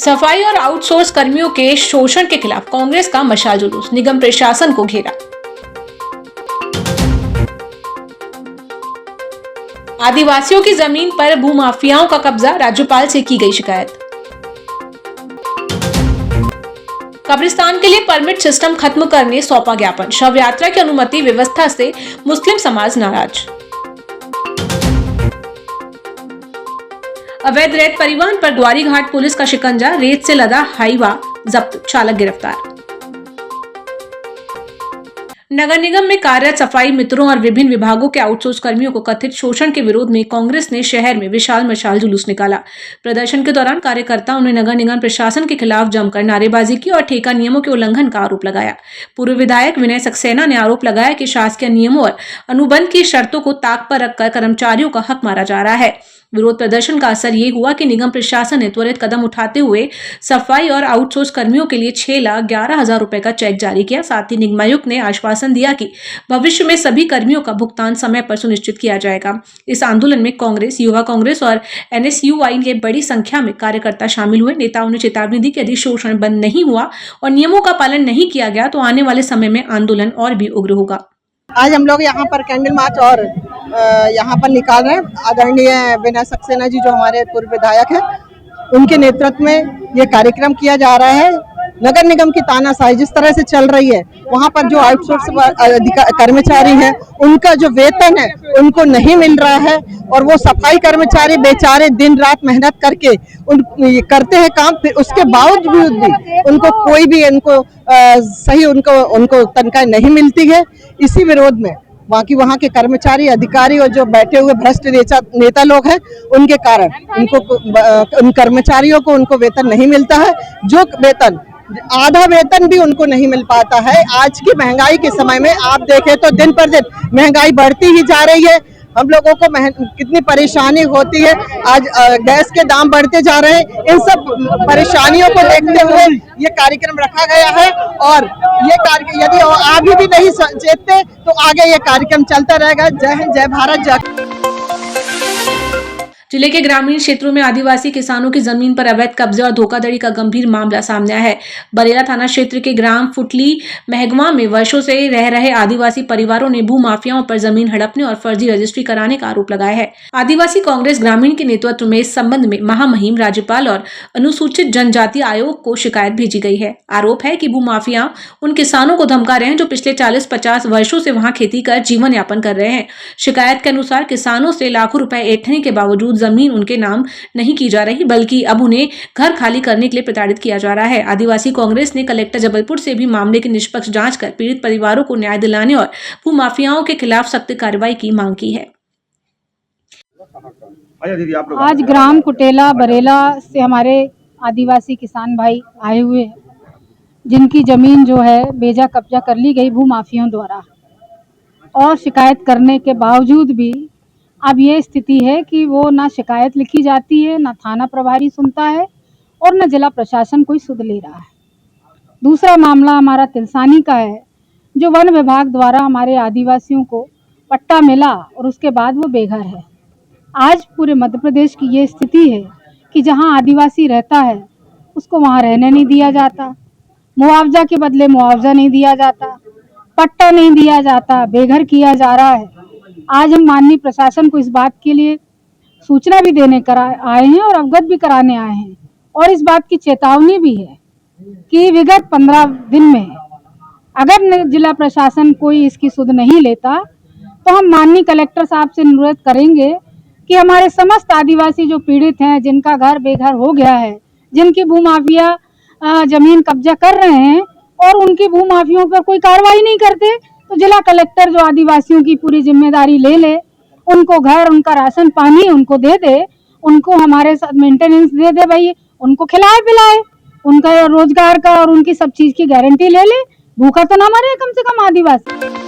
सफाई और आउटसोर्स कर्मियों के शोषण के खिलाफ कांग्रेस का मशाल जुलूस, निगम प्रशासन को घेरा। आदिवासियों की जमीन पर भूमाफियाओं का कब्जा, राज्यपाल से की गई शिकायत। कब्रिस्तान के लिए परमिट सिस्टम खत्म करने सौंपा ज्ञापन, शव यात्रा की अनुमति व्यवस्था से मुस्लिम समाज नाराज। अवैध रेत परिवहन पर ग्वारीघाट पुलिस का शिकंजा, रेत से लदा हाईवा जब्त, चालक गिरफ्तार। नगर निगम में कार्यरत सफाई मित्रों और विभिन्न विभागों के आउटसोर्स कर्मियों को कथित शोषण के विरोध में कांग्रेस ने शहर में विशाल मशाल जुलूस निकाला। प्रदर्शन के दौरान कार्यकर्ताओं ने नगर निगम प्रशासन के खिलाफ जमकर नारेबाजी की और ठेका नियमों के उल्लंघन का आरोप लगाया। पूर्व विधायक विनय सक्सेना ने आरोप लगाया कि शासकीय नियमों और अनुबंध की शर्तों को ताक पर रखकर कर्मचारियों का हक मारा जा रहा है। विरोध प्रदर्शन का असर ये हुआ कि निगम प्रशासन ने त्वरित कदम उठाते हुए सफाई और आउटसोर्स कर्मियों के लिए 6,11,000 रुपए का चेक जारी किया। साथ ही निगमायुक्त ने आश्वासन दिया कि भविष्य में सभी कर्मियों का भुगतान समय पर सुनिश्चित किया जाएगा। इस आंदोलन में कांग्रेस, युवा कांग्रेस और NSUI के बड़ी संख्या में कार्यकर्ता शामिल हुए। नेताओं ने चेतावनी दी कि यदि शोषण बंद नहीं हुआ और नियमों का पालन नहीं किया गया तो आने वाले समय में आंदोलन और भी उग्र होगा। आज हम लोग यहाँ पर कैंडल मार्च और यहाँ पर निकाल रहे हैं। आदरणीय विनय सक्सेना जी जो हमारे पूर्व विधायक हैं, उनके नेतृत्व में ये कार्यक्रम किया जा रहा है। नगर निगम की तानाशाही जिस तरह से चल रही है, वहाँ पर जो आउटसोर्स कर्मचारी हैं उनका जो वेतन है उनको नहीं मिल रहा है, और वो सफाई कर्मचारी बेचारे दिन रात मेहनत करके करते हैं काम, फिर उसके बावजूद भी उनको कोई भी सही उनको तनख्वाह नहीं मिलती है। इसी विरोध में वहाँ के कर्मचारी, अधिकारी और जो बैठे हुए भ्रष्ट नेता लोग हैं, उनके कारण उन कर्मचारियों को उनको वेतन नहीं मिलता है। जो वेतन आधा वेतन भी उनको नहीं मिल पाता है। आज की महंगाई के समय में आप देखें तो दिन पर दिन महंगाई बढ़ती ही जा रही है। हम लोगों को कितनी परेशानी होती है। आज गैस के दाम बढ़ते जा रहे हैं। इन सब परेशानियों को देखते हुए ये कार्यक्रम रखा गया है, और ये कार्यक्रम यदि आगे भी नहीं चेतते तो आगे ये कार्यक्रम चलता रहेगा। जय हिंद, जय भारत, जय। जिले के ग्रामीण क्षेत्रों में आदिवासी किसानों की जमीन पर अवैध कब्जे और धोखाधड़ी का गंभीर मामला सामने आया है। बरेला थाना क्षेत्र के ग्राम फुटली महगवा में वर्षों से रह रहे आदिवासी परिवारों ने भूमाफियाओं पर जमीन हड़पने और फर्जी रजिस्ट्री कराने का आरोप लगाया है। आदिवासी कांग्रेस ग्रामीण के नेतृत्व में इस संबंध में महामहिम राज्यपाल और अनुसूचित जनजाति आयोग को शिकायत भेजी गई है। आरोप है कि भूमाफिया उन किसानों को धमका रहे हैं जो पिछले 40-50 वर्षों से वहां खेती कर जीवन यापन कर रहे हैं। शिकायत के अनुसार किसानों से लाखों रुपए ऐंठने के बावजूद जमीन उनके नाम नहीं की जा रही, बल्कि अब उन्हें घर खाली करने के लिए प्रताड़ित किया जा रहा है। आदिवासी कांग्रेस ने कलेक्टर जबलपुर से भी मामले की निष्पक्ष जांच कर पीड़ित परिवारों को न्याय दिलाने और भूमाफियाओं के खिलाफ सख्त कार्रवाई की मांग की है। आज ग्राम कुटेला बरेला से हमारे आदिवासी किसान भाई आए हुए हैं, जिनकी जमीन जो है बेजा कब्जा कर ली गई भूमाफियों द्वारा, और शिकायत करने के बावजूद भी अब ये स्थिति है कि वो ना शिकायत लिखी जाती है, ना थाना प्रभारी सुनता है, और न जिला प्रशासन कोई सुध ले रहा है। दूसरा मामला हमारा तिलसानी का है, जो वन विभाग द्वारा हमारे आदिवासियों को पट्टा मिला और उसके बाद वो बेघर है। आज पूरे मध्य प्रदेश की ये स्थिति है कि जहां आदिवासी रहता है उसको वहां रहने नहीं दिया जाता, मुआवजा के बदले मुआवजा नहीं दिया जाता, पट्टा नहीं दिया जाता, बेघर किया जा रहा है। आज हम माननीय प्रशासन को इस बात के लिए सूचना भी देने आए हैं और अवगत भी कराने आए हैं, और इस बात की चेतावनी भी है कि विगत 15 दिन में अगर जिला प्रशासन कोई इसकी सुध नहीं लेता तो हम माननीय कलेक्टर साहब से अनुरोध करेंगे कि हमारे समस्त आदिवासी जो पीड़ित हैं, जिनका घर बेघर हो गया है, जिनकी भूमाफिया जमीन कब्जा कर रहे हैं और उनकी भूमाफियों पर कोई कार्रवाई नहीं करते, तो जिला कलेक्टर जो आदिवासियों की पूरी जिम्मेदारी ले ले, उनको घर, उनका राशन पानी उनको दे दे, उनको हमारे साथ मेंटेनेंस दे दे, भाई उनको खिलाए पिलाए, उनका रोजगार का और उनकी सब चीज की गारंटी ले ले, भूखा तो ना मरे कम से कम आदिवासी।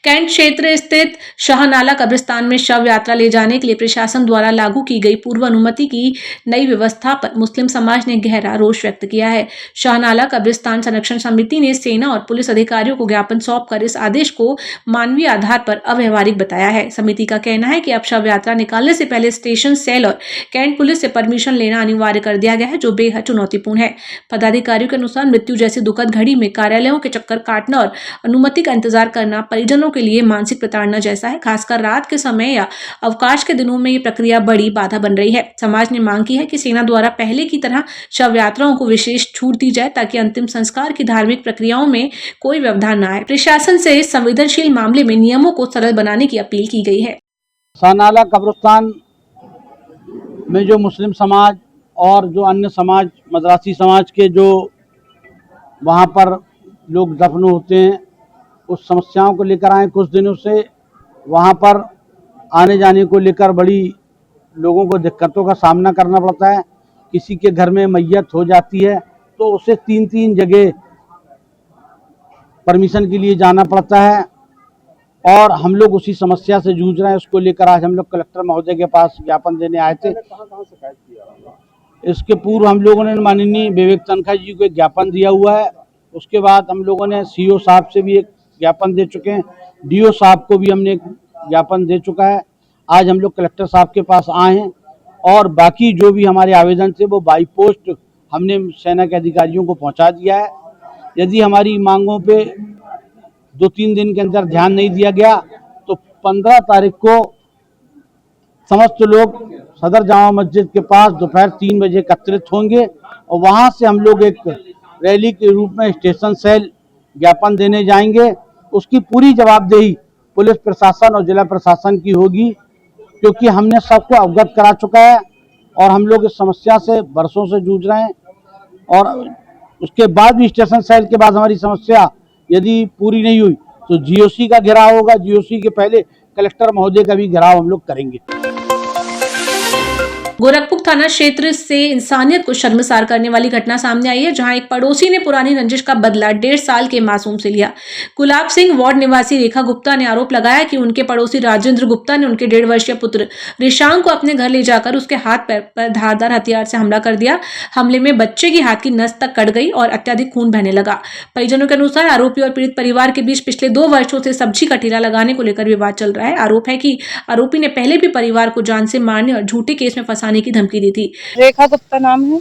कैंट क्षेत्र स्थित शाहनाला कब्रिस्तान में शव यात्रा ले जाने के लिए प्रशासन द्वारा लागू की गई पूर्व अनुमति की नई व्यवस्था पर मुस्लिम समाज ने गहरा रोष व्यक्त किया है। शाहनाला कब्रिस्तान संरक्षण समिति ने सेना और पुलिस अधिकारियों को ज्ञापन सौंपकर इस आदेश को मानवीय आधार पर अव्यवहारिक बताया है। समिति का कहना है कि अब शव यात्रा निकालने से पहले स्टेशन सेल और कैंट पुलिस से परमिशन लेना अनिवार्य कर दिया गया है, जो बेहद चुनौतीपूर्ण है। पदाधिकारियों के अनुसार मृत्यु जैसी दुखद घड़ी में कार्यालयों के चक्कर काटना और अनुमति का इंतजार करना परिजनों के लिए मानसिक प्रताड़ना जैसा है। खासकर रात के समय या अवकाश के दिनों में ये प्रक्रिया बड़ी बाधा बन रही है। समाज ने मांग की है कि सेना द्वारा पहले की तरह शव यात्राओं को विशेष छूट दी जाए ताकि अंतिम संस्कार की धार्मिक प्रक्रियाओं में कोई व्यवधान न आए। प्रशासन से इस संवेदनशील मामले में नियमों को सरल बनाने की अपील की गई है। शाहनाला कब्रिस्तान में जो मुस्लिम समाज और जो अन्य समाज, मदरासी समाज के जो वहाँ पर लोग दफन होते हैं, उस समस्याओं को लेकर आए। कुछ दिनों से वहाँ पर आने जाने को लेकर बड़ी लोगों को दिक्कतों का सामना करना पड़ता है। किसी के घर में मैयत हो जाती है तो उसे 3-3 जगह परमिशन के लिए जाना पड़ता है और हम लोग उसी समस्या से जूझ रहे हैं। उसको लेकर आज हम लोग कलेक्टर महोदय के पास ज्ञापन देने आए थे। इसके पूर्व हम लोगों ने माननीय विवेक तनखा जी को एक ज्ञापन दिया हुआ है। उसके बाद हम लोगों ने सीओ साहब से भी एक ज्ञापन दे चुके हैं, डीओ साहब को भी हमने एक ज्ञापन दे चुका है। आज हम लोग कलेक्टर साहब के पास आए हैं और बाकी जो भी हमारे आवेदन थे वो बाई पोस्ट हमने सेना के अधिकारियों को पहुंचा दिया है। यदि हमारी मांगों पे 2-3 दिन के अंदर ध्यान नहीं दिया गया तो 15 तारीख को समस्त लोग सदर जामा मस्जिद के पास दोपहर 3 बजे एकत्रित होंगे और वहां से हम लोग एक रैली के रूप में स्टेशन सेल ज्ञापन देने जाएंगे। उसकी पूरी जवाबदेही पुलिस प्रशासन और जिला प्रशासन की होगी, क्योंकि हमने सबको अवगत करा चुका है और हम लोग इस समस्या से बरसों से जूझ रहे हैं। और उसके बाद भी स्टेशन सेल के बाद हमारी समस्या यदि पूरी नहीं हुई तो जीओसी का घेराव होगा। जीओसी के पहले कलेक्टर महोदय का भी घेराव हम लोग करेंगे। गोरखपुर थाना क्षेत्र से इंसानियत को शर्मसार करने वाली घटना सामने आई है, जहां एक पड़ोसी ने पुरानी रंजिश का बदला 1.5 साल के मासूम से लिया। गुलाब सिंह वार्ड निवासी रेखा गुप्ता ने आरोप लगाया कि उनके पड़ोसी राजेंद्र गुप्ता ने उनके 1.5 वर्षीय पुत्र रिशांक को अपने घर ले जाकर उसके हाथ पैर पर धारदार हथियार से हमला कर दिया। हमले में बच्चे की हाथ की नस तक कट गई और अत्यधिक खून बहने लगा। परिजनों के अनुसार आरोपी और पीड़ित परिवार के बीच पिछले 2 वर्षों से सब्जी का ठेला लगाने को लेकर विवाद चल रहा है। आरोप है कि आरोपी ने पहले भी परिवार को जान से मारने और झूठे केस में फंसाने की धमकी दी थी। रेखा गुप्ता नाम है,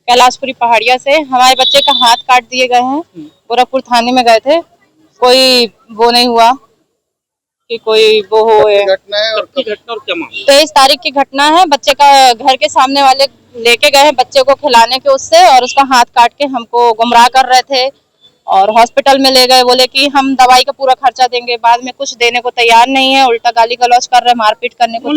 कैलाशपुरी पहाड़िया से। हमारे बच्चे का हाथ काट दिए गए हैं। गोरखपुर थाने में गए थे, कोई वो नहीं हुआ कि कोई वो हो। 23 तारीख की घटना है। बच्चे का घर के सामने वाले लेके गए हैं बच्चे को खिलाने के उससे, और उसका हाथ काट के हमको गुमराह कर रहे थे और हॉस्पिटल में ले गए। बोले कि हम दवाई का पूरा खर्चा देंगे, बाद में कुछ देने को तैयार नहीं है, उल्टा गाली गलौज कर रहे, मारपीट करने को।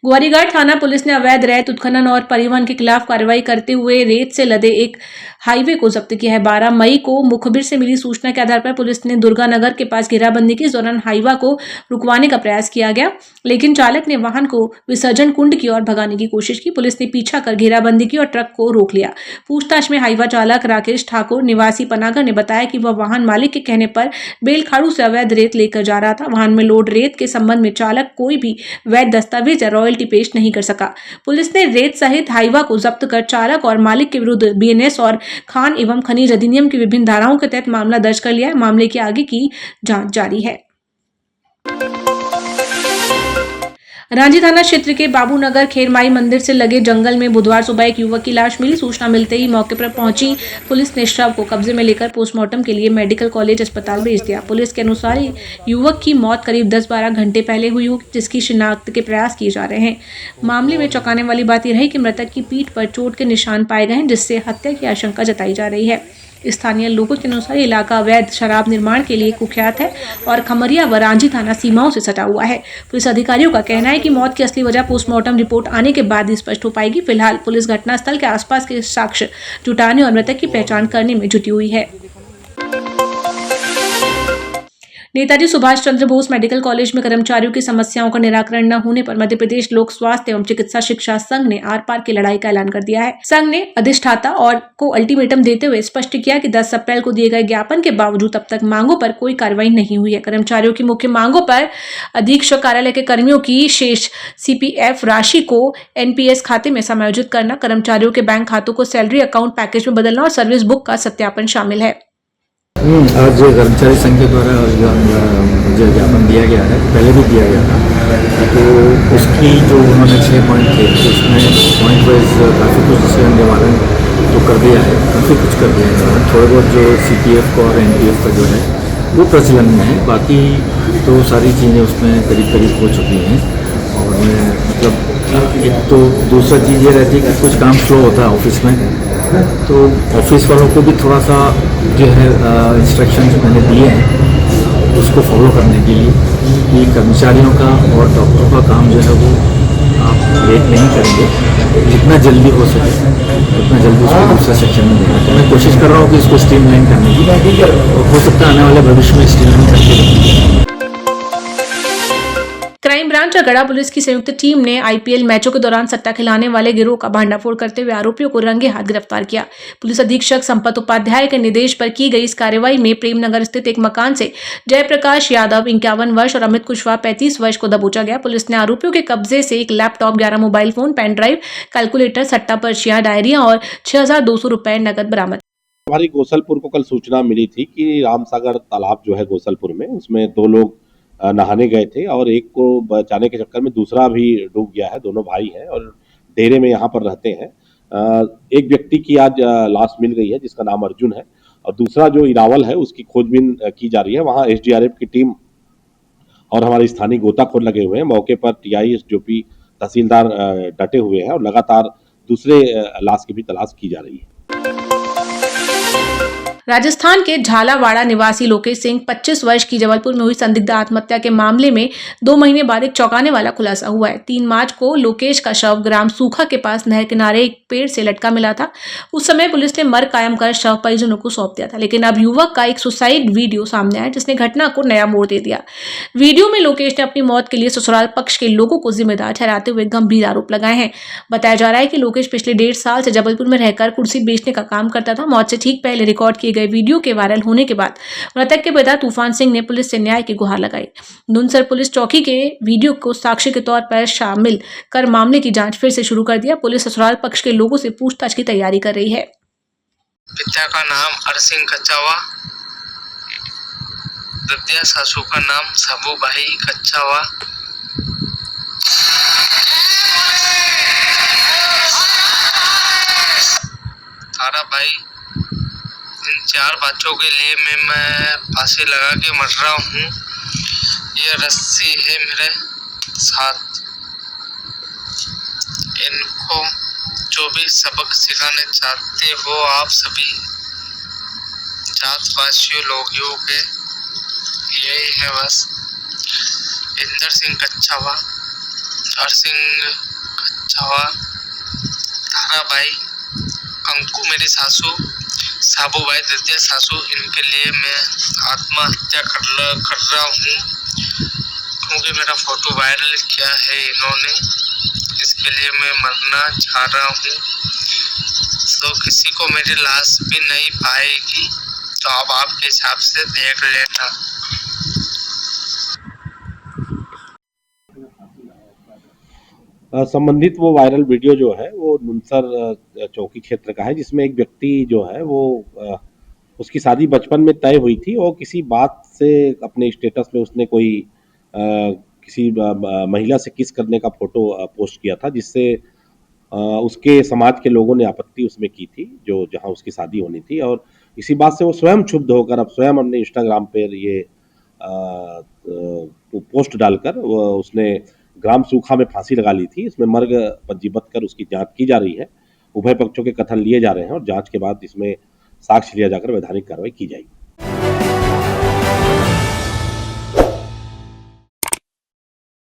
ग्वारीघाट थाना पुलिस ने अवैध रेत उत्खनन और परिवहन के खिलाफ कार्रवाई करते हुए रेत से लदे एक हाईवे को जब्त किया है। 12 मई को मुखबिर से मिली सूचना के आधार पर पुलिस ने दुर्गानगर के पास घेराबंदी की। इस दौरान हाईवा को रुकवाने का प्रयास किया गया, लेकिन चालक ने वाहन को विसर्जन कुंड की ओर भगाने की कोशिश की। पुलिस ने पीछा कर घेराबंदी की और ट्रक को रोक लिया। पूछताछ में हाईवा चालक राकेश ठाकुर निवासी पनागर ने बताया कि वह वाहन मालिक के कहने पर बेलखाड़ू से अवैध रेत लेकर जा रहा था। वाहन में लोड रेत के संबंध में चालक कोई भी वैध दस्तावेज या रॉयल्टी पेश नहीं कर सका। पुलिस ने रेत सहित हाईवा को जब्त कर चालक और मालिक के विरुद्ध बीएनएस और खान एवं खनिज अधिनियम की विभिन्न धाराओं के तहत मामला दर्ज कर लिया है। मामले की आगे की जांच जारी है। रांची थाना क्षेत्र के बाबूनगर खेरमाई मंदिर से लगे जंगल में बुधवार सुबह एक युवक की लाश मिली। सूचना मिलते ही मौके पर पहुंची पुलिस ने शव को कब्जे में लेकर पोस्टमार्टम के लिए मेडिकल कॉलेज अस्पताल भेज दिया। पुलिस के अनुसार युवक की मौत करीब 10-12 घंटे पहले हुई होगी, जिसकी शिनाख्त के प्रयास किए जा रहे हैं। मामले में चौंकाने वाली बात यह रही कि मृतक की पीठ पर चोट के निशान पाए गए हैं, जिससे हत्या की आशंका जताई जा रही है। स्थानीय लोगों के अनुसार इलाका अवैध शराब निर्माण के लिए कुख्यात है और खमरिया व रांची थाना सीमाओं से सटा हुआ है। पुलिस अधिकारियों का कहना है कि मौत की असली वजह पोस्टमार्टम रिपोर्ट आने के बाद ही स्पष्ट हो पाएगी। फिलहाल पुलिस घटनास्थल के आसपास के साक्ष्य जुटाने और मृतक की पहचान करने में जुटी हुई है। नेताजी सुभाष चंद्र बोस मेडिकल कॉलेज में कर्मचारियों की समस्याओं का निराकरण न होने पर मध्य प्रदेश लोक स्वास्थ्य एवं चिकित्सा शिक्षा संघ ने आर पार की लड़ाई का ऐलान कर दिया है। संघ ने अधिष्ठाता और को अल्टीमेटम देते हुए स्पष्ट किया कि 10 अप्रैल को दिए गए ज्ञापन के बावजूद अब तक मांगों पर कोई कार्रवाई नहीं हुई है। कर्मचारियों की मुख्य मांगों पर अधीक्षक कार्यालय के कर्मियों की शेष सीपीएफ राशि को एनपीएस खाते में समायोजित करना, कर्मचारियों के बैंक खातों को सैलरी अकाउंट पैकेज में बदलना और सर्विस बुक का सत्यापन शामिल है। आज कर्मचारी संघ के द्वारा जो ज्ञापन दिया गया है, पहले भी दिया गया था, तो उसकी जो उन्होंने 6 पॉइंट थे, तो उसमें पॉइंट वाइज काफ़ी कुछ निवारण तो कर दिया है, काफ़ी कुछ कर दिया है। थोड़े बहुत जो सीपीएफ और एनपीएफ का जो है वो प्रचलन में है, बाकी तो सारी चीज़ें उसमें करीब करीब हो चुकी हैं। और मतलब एक तो दूसरा चीज़ ये रहती है कि कुछ काम स्लो होता है ऑफिस में, तो ऑफिस वालों को भी थोड़ा सा जो है इंस्ट्रक्शंस मैंने दिए हैं उसको फॉलो करने के लिए, कि कर्मचारियों का और डॉक्टरों का काम जो है वो आप लेट नहीं करेंगे, जितना जल्दी हो सके उतना जल्दी उसको दूसरा सेक्शन में देना। तो मैं कोशिश कर रहा हूँ कि इसको स्ट्रीमलाइन करने की, और हो सकता है आने वाले भविष्य में स्ट्रीमलाइन करके रहेंगे। क्राइम ब्रांच और गढ़ा पुलिस की संयुक्त टीम ने आईपीएल मैचों के दौरान सट्टा खिलाने वाले गिरोह का भांडाफोड़ करते हुए आरोपियों को रंगे हाथ गिरफ्तार किया। पुलिस अधीक्षक संपत उपाध्याय के निर्देश पर की गई इस कार्रवाई में प्रेमनगर स्थित एक मकान से जयप्रकाश यादव 51 वर्ष और अमित कुशवाहा 35 वर्ष को दबोचा गया। पुलिस ने आरोपियों के कब्जे से एक laptop, 11 mobile phone, pen drive, calculator, सट्टा पर्चियां, डायरियां और 6,200 रुपए नकद बरामद। हमारी गोसलपुर को कल सूचना मिली थी कि रामसागर तालाब जो है गोसलपुर में, उसमें 2 लोग नहाने गए थे और एक को बचाने के चक्कर में दूसरा भी डूब गया है। दोनों भाई हैं और डेरे में यहाँ पर रहते हैं। एक व्यक्ति की आज लाश मिल गई है जिसका नाम अर्जुन है, और दूसरा जो इरावल है उसकी खोजबीन की जा रही है। वहाँ एसडीआरएफ की टीम और हमारे स्थानीय गोताखोर लगे हुए हैं। मौके पर टीआई एसडीओपी तहसीलदार डटे हुए हैं और लगातार दूसरे लाश की भी तलाश की जा रही है। राजस्थान के झालावाड़ा निवासी लोकेश सिंह 25 वर्ष की जबलपुर में हुई संदिग्ध आत्महत्या के मामले में 2 महीने बाद एक चौंकाने वाला खुलासा हुआ है। 3 मार्च को लोकेश का शव ग्राम सूखा के पास नहर किनारे एक पेड़ से लटका मिला था। उस समय पुलिस ने मर कायम कर शव परिजनों को सौंप दिया था, लेकिन अब युवक का एक सुसाइड वीडियो सामने आया जिसने घटना को नया मोड़ दे दिया। वीडियो में लोकेश ने अपनी मौत के लिए ससुराल पक्ष के लोगों को जिम्मेदार ठहराते हुए गंभीर आरोप लगाए हैं। बताया जा रहा है कि लोकेश पिछले 1.5 साल से जबलपुर में रहकर कुर्सी बेचने का काम करता था। मौत से ठीक पहले रिकॉर्ड किए गए वीडियो के वायरल होने के बाद मृतक के पिता तूफान सिंह ने पुलिस से न्याय की गुहार लगाई। नुनसर पुलिस चौकी के वीडियो को साक्ष्य के तौर पर शामिल कर मामले की जांच फिर से शुरू कर दिया। पुलिस ससुराल पक्ष के लोगों से पूछताछ की तैयारी कर रही है। पिता का नाम अरसिंह कच्चावा, दद्या सासू का नाम साबू भाई कच्चावा। तारा भाई, इन 4 बच्चों के लिए मैं फांसी लगा के मर रहा हूँ। ये रस्सी है मेरे साथ। इनको जो भी सबक सिखाने चाहते हो आप सभी जातवासियों लोगों के, यही है बस। इंदर सिंह कच्चावा, अरसिंह कच्चावा, तारा भाई, कंकु मेरी सासू, साबू भाई दद्या सासू, इनके लिए मैं आत्महत्या कर रहा हूँ क्योंकि मेरा फोटो वायरल किया है इन्होंने। इसके लिए मैं मरना चाह रहा हूँ। तो किसी को मेरी लाश भी नहीं पाएगी, तो अब आपके हिसाब से देख लेना। संबंधित वो वायरल वीडियो जो है वो नुनसर चौकी क्षेत्र का है, जिसमें एक व्यक्ति जो है वो उसकी शादी बचपन में तय हुई थी और किसी बात से अपने स्टेटस में उसने कोई किसी महिला से किस करने का फोटो पोस्ट किया था, जिससे उसके समाज के लोगों ने आपत्ति उसमें की थी, जो जहां उसकी शादी होनी थी। और इसी बात से वो स्वयं क्षुब्ध होकर अब स्वयं अपने इंस्टाग्राम पर ये पोस्ट डालकर उसने ग्राम सूखा में फांसी लगा ली थी। इसमें मर्ग पंजीबद्ध कर उसकी जांच की जा रही है। उभय पक्षों के कथन लिए जा रहे हैं और जांच के बाद इसमें साक्ष्य लिया जाकर वैधानिक कार्रवाई की जाएगी।